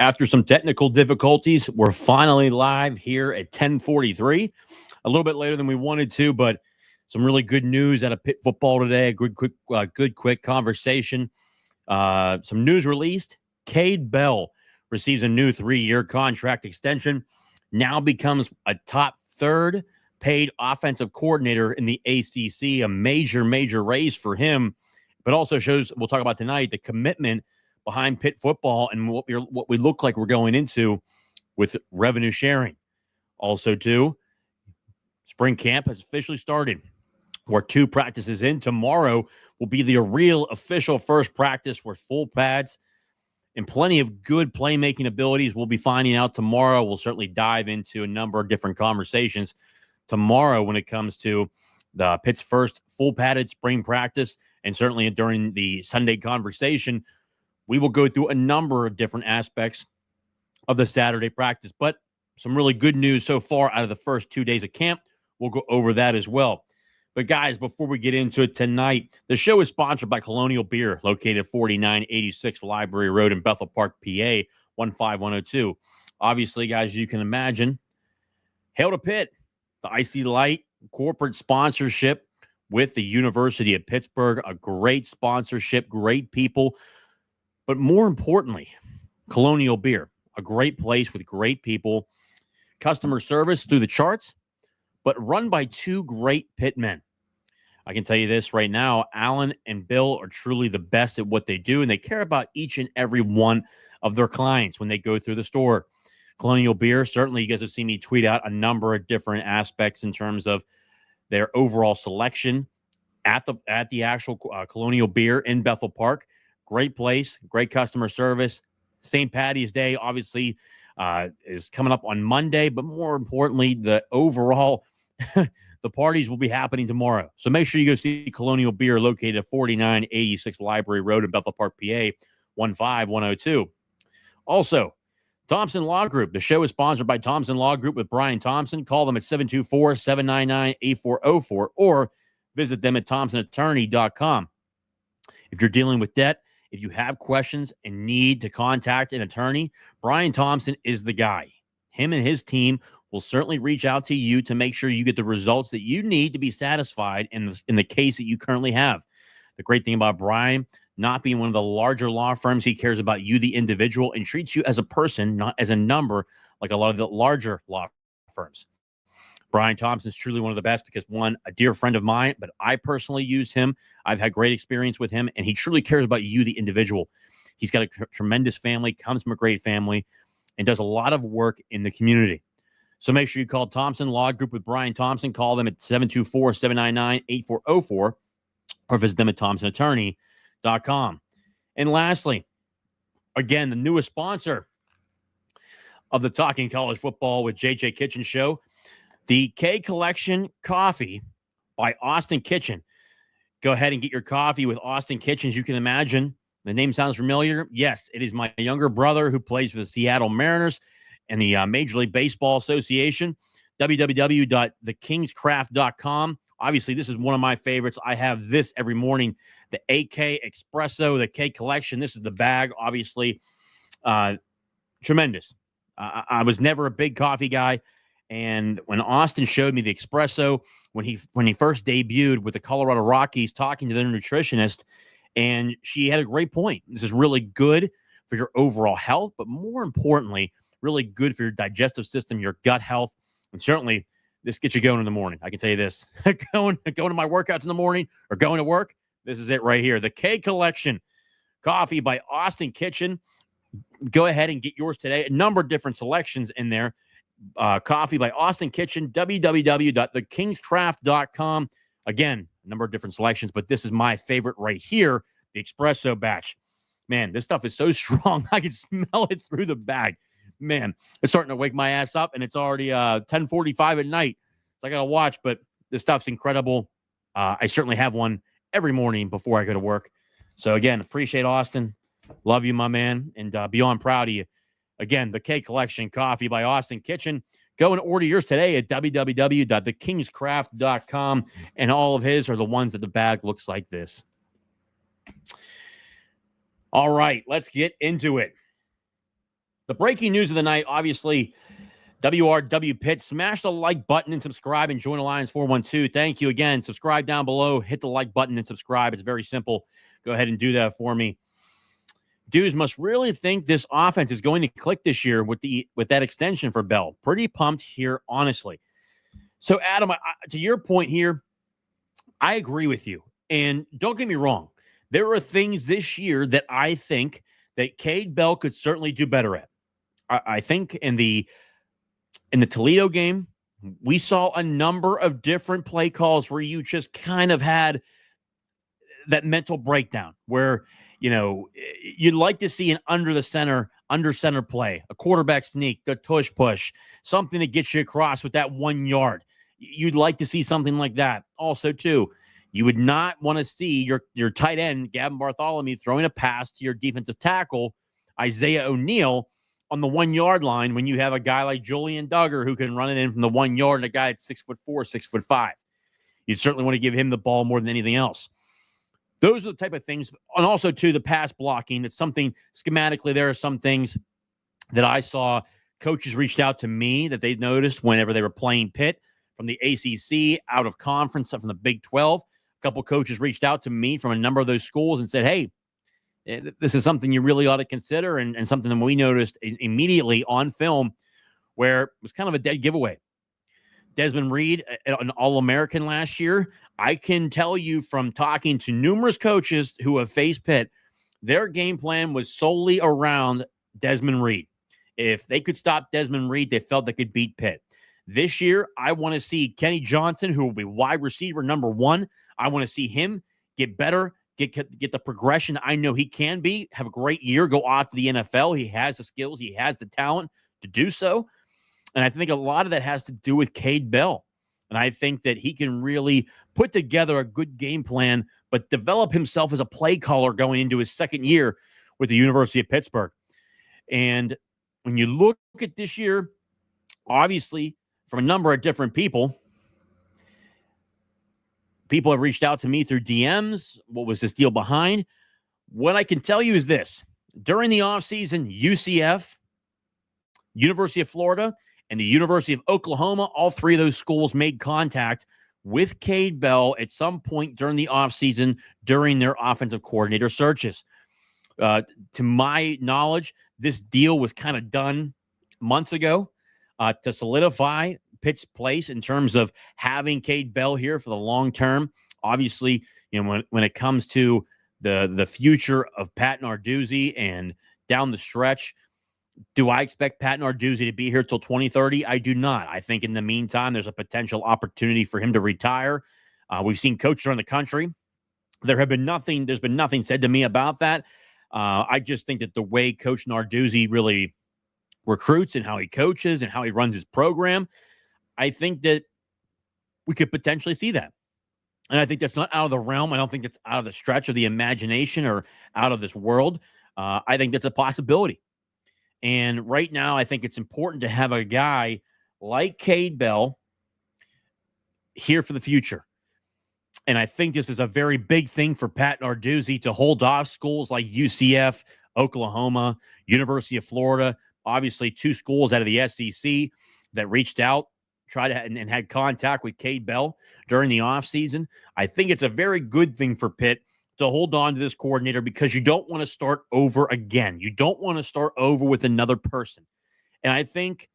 After some technical difficulties, we're finally live here at 10:43. A little bit later than we wanted to, but some really good news out of Pitt football today. A good, quick conversation. Some news released. Kade Bell receives a new 3-year contract extension. Now becomes a top third paid offensive coordinator in the ACC. A major raise for him, but also shows, we'll talk about tonight, the commitment behind Pitt football and what we look like we're going into with revenue sharing. Also, too, spring camp has officially started. We're 2 practices in. Tomorrow will be the real official first practice with full pads and plenty of good playmaking abilities. We'll be finding out tomorrow. We'll certainly dive into a number of different conversations tomorrow when it comes to the Pitt's first full padded spring practice, and certainly during the Sunday conversation, we will go through a number of different aspects of the Saturday practice. But some really good news so far out of the first 2 days of camp. We'll go over that as well. But guys, before we get into it tonight, the show is sponsored by Colonial Beer, located at 4986 Library Road in Bethel Park, PA, 15102. Obviously, guys, you can imagine, hail to Pitt, the Icy Light corporate sponsorship with the University of Pittsburgh, a great sponsorship, great people. But more importantly, Colonial Beer, a great place with great people, customer service through the charts, but run by 2 great Pitt men. I can tell you this right now, Alan and Bill are truly the best at what they do, and they care about each and every one of their clients when they go through the store. Colonial Beer, certainly you guys have seen me tweet out a number of different aspects in terms of their overall selection at the actual Colonial Beer in Bethel Park. Great place, great customer service. St. Patty's Day, obviously, is coming up on Monday, but more importantly, the overall, the parties will be happening tomorrow. So make sure you go see Colonial Beer, located at 4986 Library Road in Bethel Park, PA, 15102. Also, Thompson Law Group. The show is sponsored by Thompson Law Group with Brian Thompson. Call them at 724-799-8404 or visit them at thompsonattorney.com. If you're dealing with debt, if you have questions and need to contact an attorney, Brian Thompson is the guy. Him and his team will certainly reach out to you to make sure you get the results that you need to be satisfied in the case that you currently have. The great thing about Brian, not being one of the larger law firms, he cares about you, the individual, and treats you as a person, not as a number, like a lot of the larger law firms. Brian Thompson is truly one of the best because, one, a dear friend of mine, but I personally use him. I've had great experience with him, and he truly cares about you, the individual. He's got a tremendous family, comes from a great family, and does a lot of work in the community. So make sure you call Thompson Law Group with Brian Thompson. Call them at 724-799-8404 or visit them at thompsonattorney.com. And lastly, again, the newest sponsor of the Talking College Football with JJ Kitchen show, the K Collection Coffee by Austin Kitchen. Go ahead and get your coffee with Austin Kitchen. As you can imagine, the name sounds familiar. Yes, it is my younger brother who plays for the Seattle Mariners and the Major League Baseball Association. www.thekingscraft.com. Obviously, this is one of my favorites. I have this every morning, the AK Espresso, the K Collection. This is the bag, obviously. Tremendous. I was never a big coffee guy. And when Austin showed me the espresso, when he first debuted with the Colorado Rockies, talking to their nutritionist, and she had a great point. This is really good for your overall health, but more importantly, really good for your digestive system, your gut health, and certainly this gets you going in the morning. I can tell you this: going to my workouts in the morning or going to work. This is it right here. The K Collection Coffee by Austin Kitchen. Go ahead and get yours today. A number of different selections in there. Coffee by Austin Kitchen, www.thekingscraft.com. Again, a number of different selections, but this is my favorite right here, the espresso batch. Man, this stuff is so strong. I can smell it through the bag. Man, it's starting to wake my ass up, and it's already 10:45 at night. So I got to watch, but this stuff's incredible. I certainly have one every morning before I go to work. So again, appreciate Austin. Love you, my man, and beyond proud of you. Again, the K Collection Coffee by Austin Kitchen. Go and order yours today at www.thekingscraft.com. And all of his are the ones that the bag looks like this. All right, let's get into it. The breaking news of the night, obviously, WRW Pitt. Smash the like button and subscribe and join Alliance 412. Thank you again. Subscribe down below. Hit the like button and subscribe. It's very simple. Go ahead and do that for me. Dudes must really think this offense is going to click this year with that extension for Bell. Pretty pumped here, honestly. So, Adam, to your point here, I agree with you. And don't get me wrong. There are things this year that I think that Kade Bell could certainly do better at. I think in the Toledo game, we saw a number of different play calls where you just kind of had that mental breakdown where, you'd like to see an under center play, a quarterback sneak, the tush push, something that gets you across with that 1 yard. You'd like to see something like that. Also, too, you would not want to see your tight end, Gavin Bartholomew, throwing a pass to your defensive tackle, Isaiah O'Neal, on the 1 yard line when you have a guy like Julian Duggar who can run it in from the 1 yard and a guy that's 6'4", 6'5". You certainly want to give him the ball more than anything else. Those are the type of things. And also, too, the pass blocking. It's something schematically. There are some things that I saw coaches reached out to me that they noticed whenever they were playing Pitt from the ACC, out of conference, from the Big 12. A couple coaches reached out to me from a number of those schools and said, hey, this is something you really ought to consider, and something that we noticed immediately on film where it was kind of a dead giveaway. Desmond Reed, an All-American last year. I can tell you from talking to numerous coaches who have faced Pitt, their game plan was solely around Desmond Reed. If they could stop Desmond Reed, they felt they could beat Pitt. This year, I want to see Kenny Johnson, who will be wide receiver number 1. I want to see him get better, get the progression I know he can be, have a great year, go off to the NFL. He has the skills. He has the talent to do so. And I think a lot of that has to do with Kade Bell. And I think that he can really put together a good game plan, but develop himself as a play caller going into his second year with the University of Pittsburgh. And when you look at this year, obviously, from a number of different people have reached out to me through DMs. What was this deal behind? What I can tell you is this. During the offseason, UCF, University of Florida, and the University of Oklahoma, all three of those schools made contact with Kade Bell at some point during the offseason during their offensive coordinator searches. To my knowledge, this deal was kind of done months ago to solidify Pitt's place in terms of having Kade Bell here for the long term. Obviously, when it comes to the future of Pat Narduzzi and down the stretch, do I expect Pat Narduzzi to be here till 2030? I do not. I think in the meantime, there's a potential opportunity for him to retire. We've seen coaches around the country. There's been nothing said to me about that. I just think that the way Coach Narduzzi really recruits and how he coaches and how he runs his program, I think that we could potentially see that. And I think that's not out of the realm. I don't think that's out of the stretch of the imagination or out of this world. I think that's a possibility. And right now, I think it's important to have a guy like Kade Bell here for the future. And I think this is a very big thing for Pat Narduzzi to hold off schools like UCF, Oklahoma, University of Florida, obviously 2 schools out of the SEC that reached out, and had contact with Kade Bell during the offseason. I think it's a very good thing for Pitt to hold on to this coordinator because you don't want to start over again. You don't want to start over with another person. And I think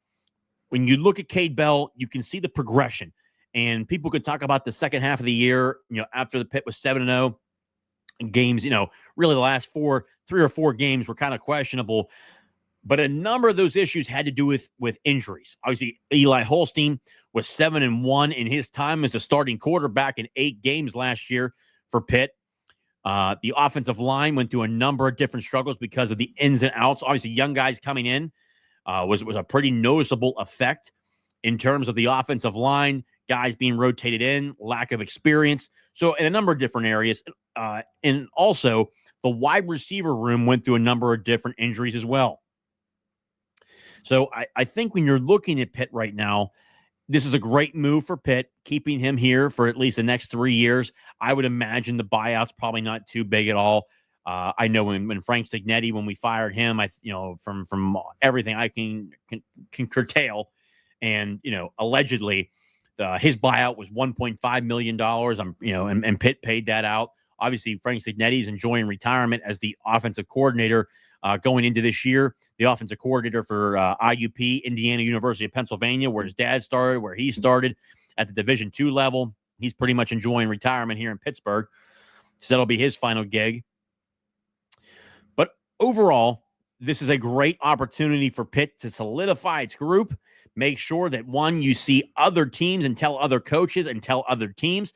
when you look at Kade Bell, you can see the progression. And people could talk about the second half of the year, after the Pitt was 7-0 games, really the last 3 or 4 games were kind of questionable. But a number of those issues had to do with injuries. Obviously, Eli Holstein was 7-1 in his time as a starting quarterback in 8 games last year for Pitt. The offensive line went through a number of different struggles because of the ins and outs. Obviously, young guys coming in was a pretty noticeable effect in terms of the offensive line, guys being rotated in, lack of experience. So in a number of different areas. And also, the wide receiver room went through a number of different injuries as well. So I think when you're looking at Pitt right now, this is a great move for Pitt, keeping him here for at least the next 3 years. I would imagine the buyout's probably not too big at all. I know when Frank Signetti, when we fired him, from everything I can curtail, and allegedly, his buyout was $1.5 million. And Pitt paid that out. Obviously, Frank Signetti is enjoying retirement as the offensive coordinator going into this year. The offensive coordinator for IUP, Indiana University of Pennsylvania, where his dad started, where he started at the Division II level. He's pretty much enjoying retirement here in Pittsburgh. So that'll be his final gig. But overall, this is a great opportunity for Pitt to solidify its group. Make sure that, one, you see other teams and tell other coaches and tell other teams.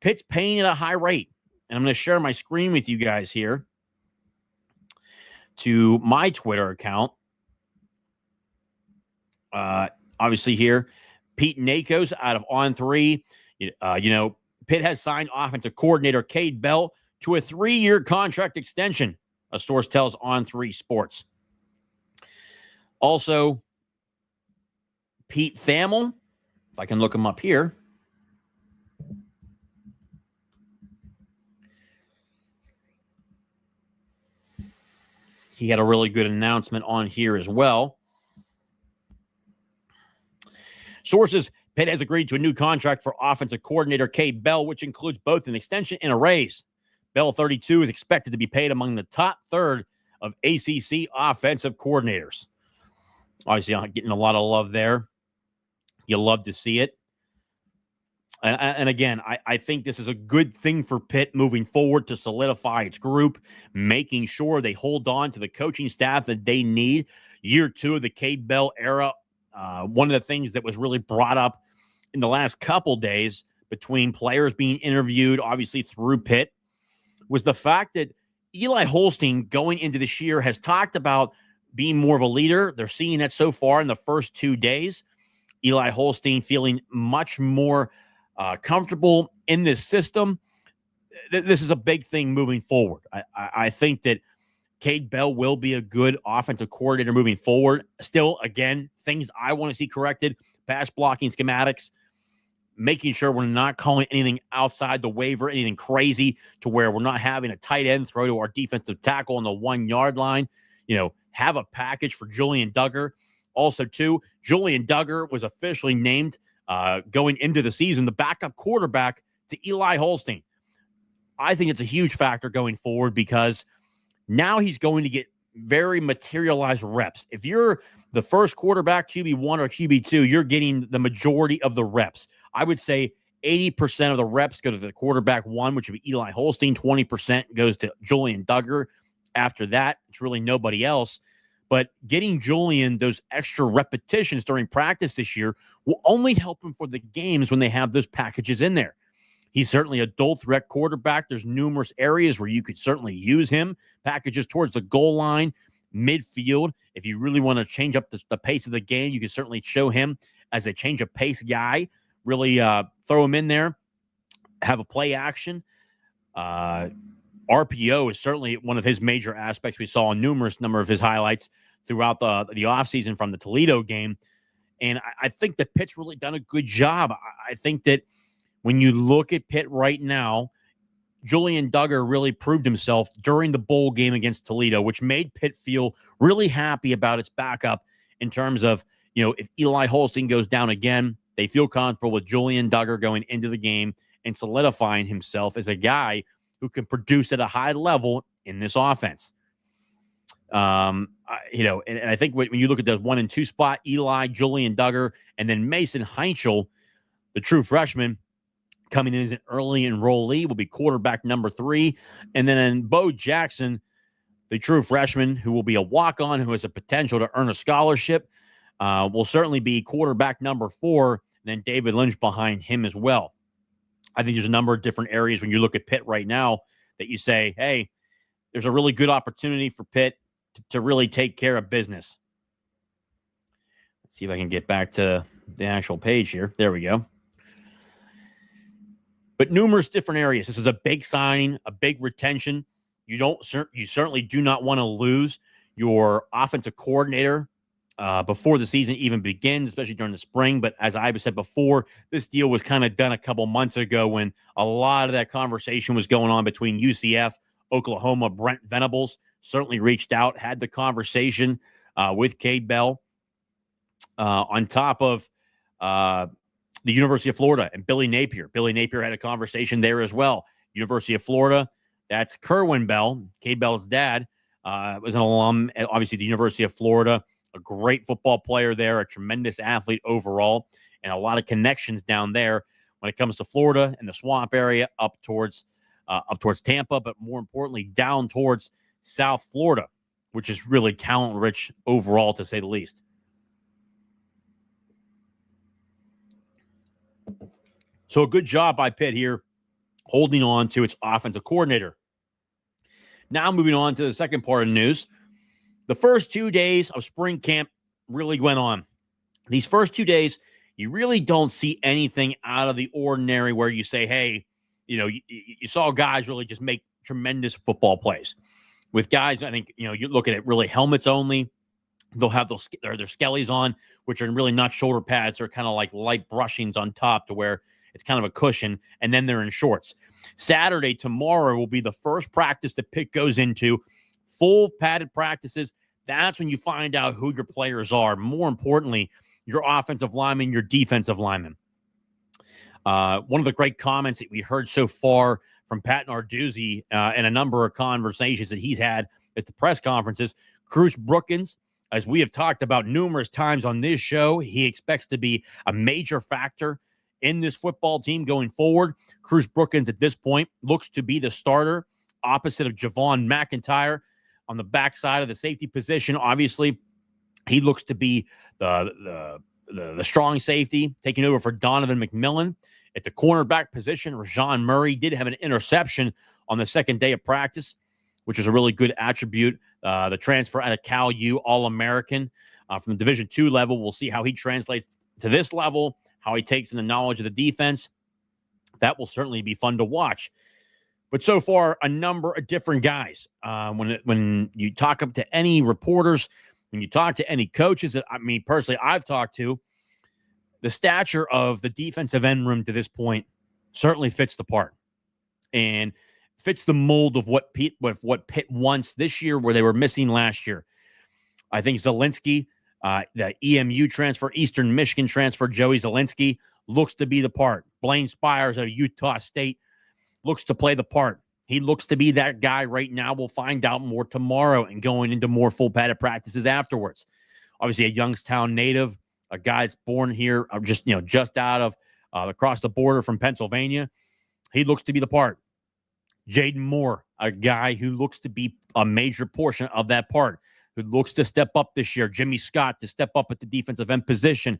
Pitt's paying at a high rate. And I'm going to share my screen with you guys here to my Twitter account. Obviously here, Pete Nakos out of On3. Pitt has signed offensive coordinator Kade Bell to a 3-year contract extension, a source tells On3 Sports. Also, Pete Thamel, if I can look him up here. He had a really good announcement on here as well. Sources, Pitt has agreed to a new contract for offensive coordinator Kade Bell, which includes both an extension and a raise. Bell, 32, is expected to be paid among the top third of ACC offensive coordinators. Obviously, I'm getting a lot of love there. You love to see it. And again, I think this is a good thing for Pitt moving forward to solidify its group, making sure they hold on to the coaching staff that they need. Year 2 of the Kade Bell era, one of the things that was really brought up in the last couple days between players being interviewed, obviously through Pitt, was the fact that Eli Holstein going into this year has talked about being more of a leader. They're seeing that so far in the first 2 days. Eli Holstein feeling much more comfortable in this system. This is a big thing moving forward. I think that Kade Bell will be a good offensive coordinator moving forward. Still, again, things I want to see corrected: pass blocking schematics, making sure we're not calling anything outside the waiver, anything crazy to where we're not having a tight end throw to our defensive tackle on the 1-yard line. Have a package for Julian Duggar. Also, too, Julian Duggar was officially named going into the season the backup quarterback to Eli Holstein. I think it's a huge factor going forward because now he's going to get very materialized reps. If you're the first quarterback, QB1 or QB2, you're getting the majority of the reps. I would say 80% of the reps go to the quarterback 1, which would be Eli Holstein. 20% goes to Julian Duggar. After that, it's really nobody else. But getting Julian those extra repetitions during practice this year will only help him for the games when they have those packages in there. He's certainly a dual threat quarterback. There's numerous areas where you could certainly use him. Packages towards the goal line, midfield. If you really want to change up the pace of the game, you can certainly show him as a change of pace guy. Really throw him in there. Have a play action. RPO is certainly one of his major aspects. We saw a numerous number of his highlights throughout the offseason from the Toledo game. And I think that Pitt's really done a good job. I think that when you look at Pitt right now, Julian Duggar really proved himself during the bowl game against Toledo, which made Pitt feel really happy about its backup in terms of, if Eli Holstein goes down again, they feel comfortable with Julian Duggar going into the game and solidifying himself as a guy who can produce at a high level in this offense. And I think when you look at the 1 and 2 spot, Eli, Julian Duggar, and then Mason Heinchel, the true freshman, coming in as an early enrollee, will be quarterback number 3. And then Bo Jackson, the true freshman, who will be a walk-on, who has a potential to earn a scholarship, will certainly be quarterback number 4, and then David Lynch behind him as well. I think there's a number of different areas when you look at Pitt right now that you say, hey, there's a really good opportunity for Pitt to really take care of business. Let's see if I can get back to the actual page here. There we go. But numerous different areas. This is a big signing, a big retention. You certainly do not want to lose your offensive coordinator before the season even begins, especially during the spring. But as I've said before, this deal was kind of done a couple months ago when a lot of that conversation was going on between UCF, Oklahoma, Brent Venables, certainly reached out, had the conversation with Kade Bell. On top of the University of Florida and Billy Napier. Billy Napier had a conversation there as well. University of Florida, that's Kerwin Bell, Kade Bell's dad, was an alum at, obviously, the University of Florida, a great football player there, a tremendous athlete overall, and a lot of connections down there when it comes to Florida and the swamp area up towards Tampa, but more importantly, down towards South Florida, which is really talent-rich overall, to say the least. So a good job by Pitt here, holding on to its offensive coordinator. Now moving on to the second part of the news. The first 2 days of spring camp really went on. These first 2 days, you really don't see anything out of the ordinary where you say, hey, you saw guys really just make tremendous football plays. With guys, I think, you look at it really helmets only. They'll have their skellies on, which are really not shoulder pads. They're kind of like light brushings on top to where it's kind of a cushion, and then they're in shorts. Saturday, tomorrow, will be the first practice that Pitt goes into. Full padded practices. That's when you find out who your players are. More importantly, your offensive linemen, your defensive linemen. One of the great comments that we heard so far from Pat Narduzzi and a number of conversations that he's had at the press conferences, Cruz Brookins, as we have talked about numerous times on this show, he expects to be a major factor in this football team going forward. Cruz Brookins at this point looks to be the starter opposite of Javon McIntyre on the backside of the safety position. Obviously, he looks to be the strong safety, taking over for Donovan McMillan. At the cornerback position, Rajon Murray did have an interception on the second day of practice, which is a really good attribute. The transfer out of Cal U, All-American from the Division II level. We'll see how he translates to this level, how he takes in the knowledge of the defense. That will certainly be fun to watch. But so far, a number of different guys. When you talk up to any reporters, when you talk to any coaches that, personally, I've talked to, the stature of the defensive end room to this point certainly fits the part and fits the mold of what Pitt wants this year, where they were missing last year. I think Zielinski, the EMU transfer, Eastern Michigan transfer, Joey Zielinski, looks to be the part. Blaine Spires out of Utah State looks to play the part. He looks to be that guy right now. We'll find out more tomorrow and going into more full padded practices afterwards. Obviously, a Youngstown native, a guy that's born here, just out of across the border from Pennsylvania. He looks to be the part. Jaden Moore, a guy who looks to be a major portion of that part, who looks to step up this year. Jimmy Scott to step up at the defensive end position.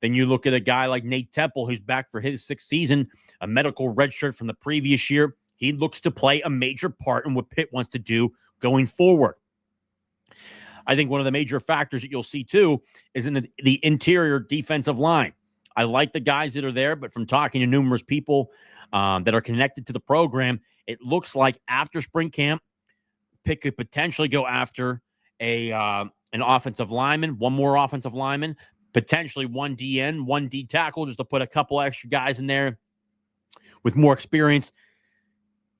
Then you look at a guy like Nate Temple, who's back for his sixth season, a medical redshirt from the previous year. He looks to play a major part in what Pitt wants to do going forward. I think one of the major factors that you'll see, too, is in the interior defensive line. I like the guys that are there, but from talking to numerous people that are connected to the program, it looks like after spring camp, Pitt could potentially go after an offensive lineman, one more offensive lineman, potentially one DN, one D tackle, just to put a couple extra guys in there with more experience.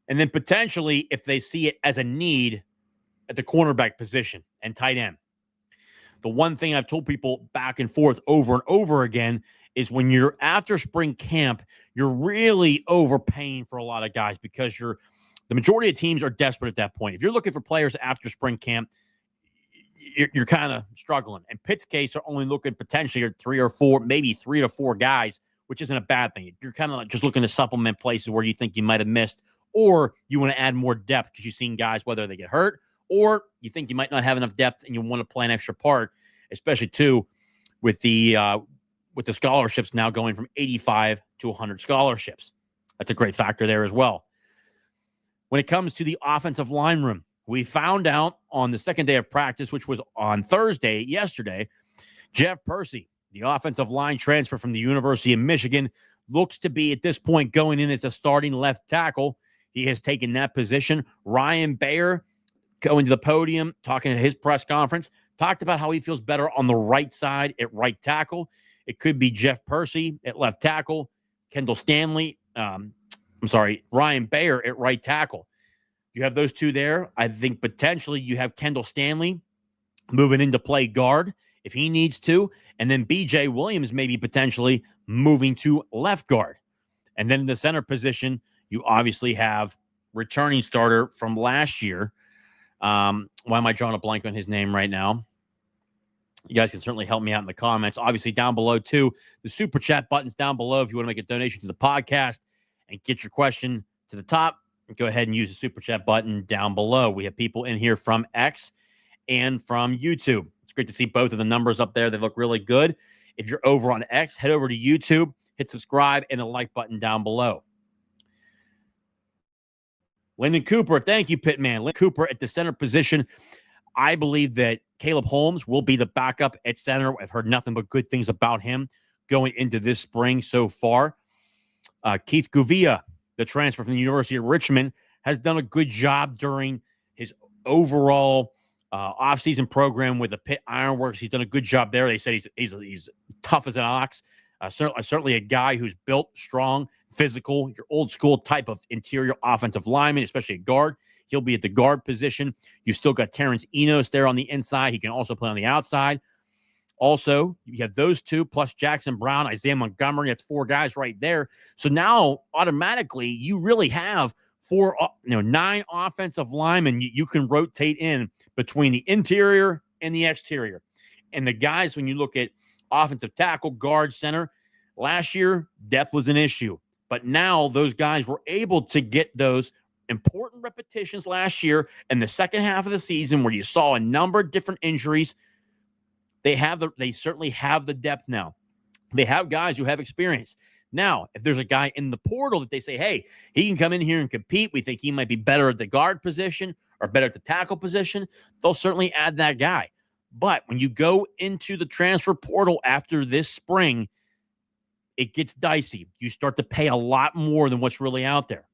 And then potentially, if they see it as a need, at the cornerback position and tight end. The one thing I've told people back and forth over and over again is when you're after spring camp, you're really overpaying for a lot of guys because the majority of teams are desperate at that point. If you're looking for players after spring camp, you're kind of struggling. In Pitt's case, they're only looking potentially at 3 or 4, maybe 3 to 4 guys, which isn't a bad thing. You're kind of just looking to supplement places where you think you might have missed, or you want to add more depth because you've seen guys, whether they get hurt or you think you might not have enough depth and you want to play an extra part, especially, too, with the scholarships now going from 85 to 100 scholarships. That's a great factor there as well. When it comes to the offensive line room, we found out on the second day of practice, which was on Thursday, yesterday, Jeff Percy, the offensive line transfer from the University of Michigan, looks to be at this point going in as a starting left tackle. He has taken that position. Ryan Bayer, going to the podium, talking at his press conference, talked about how he feels better on the right side at right tackle. It could be Jeff Percy at left tackle, Ryan Bayer at right tackle. You have those two there. I think potentially you have Kendall Stanley moving into play guard if he needs to. And then BJ Williams maybe potentially moving to left guard. And then in the center position, you obviously have returning starter from last year. Why am I drawing a blank on his name right now? You guys can certainly help me out in the comments. Obviously, down below, too, the super chat button's down below if you want to make a donation to the podcast and get your question to the top. Go ahead and use the super chat button down below. We have people in here from X and from YouTube. It's great to see both of the numbers up there. They look really good. If you're over on X, head over to YouTube, hit subscribe, and the like button down below. Lyndon Cooper, thank you, Pitman. Lyndon Cooper at the center position. I believe that Caleb Holmes will be the backup at center. I've heard nothing but good things about him going into this spring so far. Keith Guvia, the transfer from the University of Richmond, has done a good job during his overall offseason program with the Pitt Ironworks. He's done a good job there. They said he's tough as an ox. Certainly a guy who's built, strong, physical, your old school type of interior offensive lineman, especially at guard. He'll be at the guard position. You still got Terrence Enos there on the inside. He can also play on the outside. Also, you have those two plus Jackson Brown, Isaiah Montgomery. That's four guys right there. So now automatically you really have 9 offensive linemen you can rotate in between the interior and the exterior. And the guys, when you look at offensive tackle, guard, center, last year, depth was an issue. But now those guys were able to get those important repetitions last year and the second half of the season where you saw a number of different injuries. They certainly have the depth now. They have guys who have experience. Now, if there's a guy in the portal that they say, hey, he can come in here and compete, we think he might be better at the guard position or better at the tackle position, they'll certainly add that guy. But when you go into the transfer portal after this spring, it gets dicey. You start to pay a lot more than what's really out there.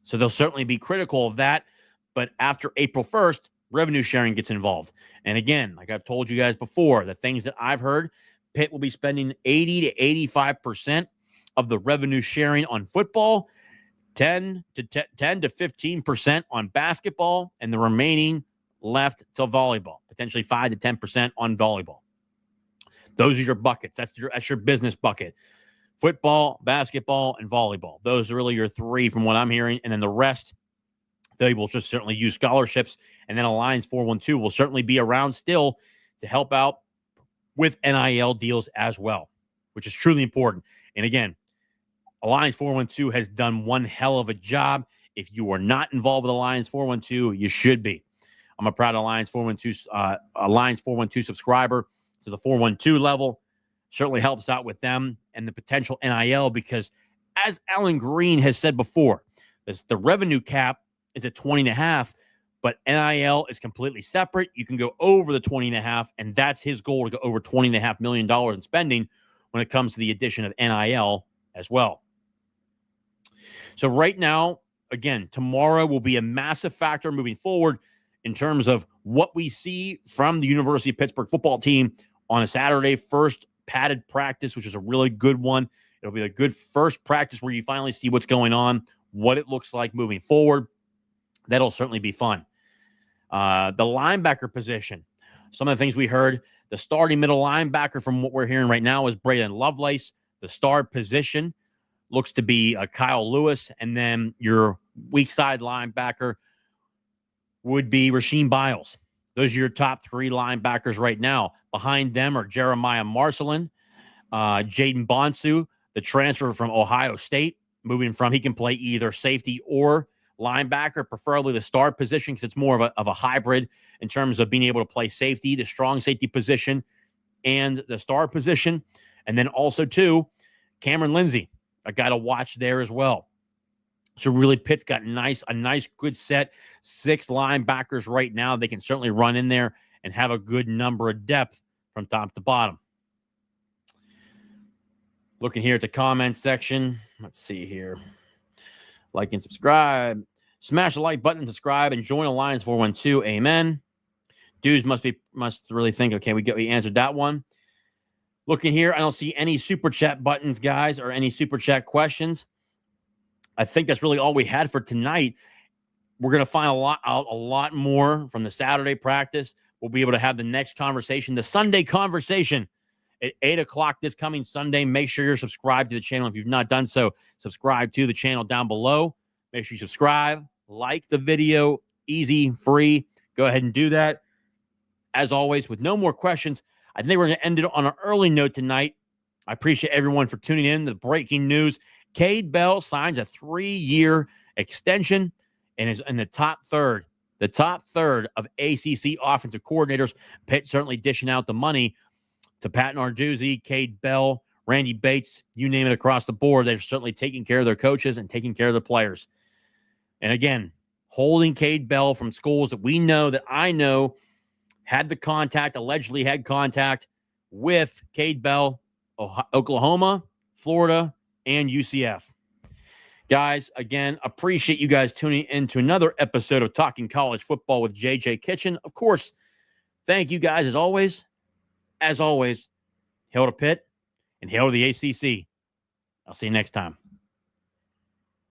So they'll certainly be critical of that. But after April 1st, revenue sharing gets involved. And again, like I've told you guys before, the things that I've heard, Pitt will be spending 80 to 85% of the revenue sharing on football, 10 to 15% on basketball, and the remaining left to volleyball, potentially 5 to 10% on volleyball. Those are your buckets. That's your business bucket. Football, basketball, and volleyball. Those are really your three from what I'm hearing. And then the rest, they will just certainly use scholarships. And then Alliance 412 will certainly be around still to help out with NIL deals as well, which is truly important. And again, Alliance 412 has done one hell of a job. If you are not involved with Alliance 412, you should be. I'm a proud Alliance 412 subscriber to the 412 level. Certainly helps out with them and the potential NIL because, as Alan Green has said before, the revenue cap is at 20.5, but NIL is completely separate. You can go over the 20.5, and that's his goal, to go over $20.5 million in spending when it comes to the addition of NIL as well. So right now, again, tomorrow will be a massive factor moving forward in terms of what we see from the University of Pittsburgh football team on a Saturday, first padded practice, which is a really good one. It'll be a good first practice where you finally see what's going on, what it looks like moving forward. That'll certainly be fun. The linebacker position, some of the things we heard, the starting middle linebacker from what we're hearing right now is Braden Lovelace. The star position looks to be Kyle Lewis. And then your weak side linebacker would be Rasheem Biles. Those are your top three linebackers right now. Behind them are Jeremiah Marcelin, Jaden Bonsu, the transfer from Ohio State, he can play either safety or linebacker, preferably the star position because it's more of a hybrid in terms of being able to play safety, the strong safety position, and the star position. And then also, too, Cameron Lindsay, a guy to watch there as well. So really, Pitt's got a nice, good set. 6 linebackers right now. They can certainly run in there and have a good number of depth from top to bottom. Looking here at the comment section. Let's see here. Like and subscribe. Smash the like button, subscribe, and join Alliance 412. Amen. Dudes must really think, okay, we answered that one. Looking here, I don't see any super chat buttons, guys, or any super chat questions. I think that's really all we had for tonight. We're going to find a lot more from the Saturday practice. We'll be able to have the next conversation, the Sunday conversation, at 8 o'clock this coming Sunday. Make sure you're subscribed to the channel. If you've not done so, subscribe to the channel down below. Make sure you subscribe, like the video, easy, free. Go ahead and do that. As always, with no more questions, I think we're going to end it on an early note tonight. I appreciate everyone for tuning in. The breaking news: Kade Bell signs a 3-year extension and is in the top third of ACC offensive coordinators. Pitt certainly dishing out the money to Pat Narduzzi, Kade Bell, Randy Bates, you name it, across the board. They're certainly taking care of their coaches and taking care of the players. And again, holding Kade Bell from schools that I know allegedly had contact with Kade Bell, Oklahoma, Florida, and UCF. Guys, again, appreciate you guys tuning in to another episode of Talking College Football with JJ Kitchen. Of course, thank you guys as always. As always, hail to Pitt and hail to the ACC. I'll see you next time.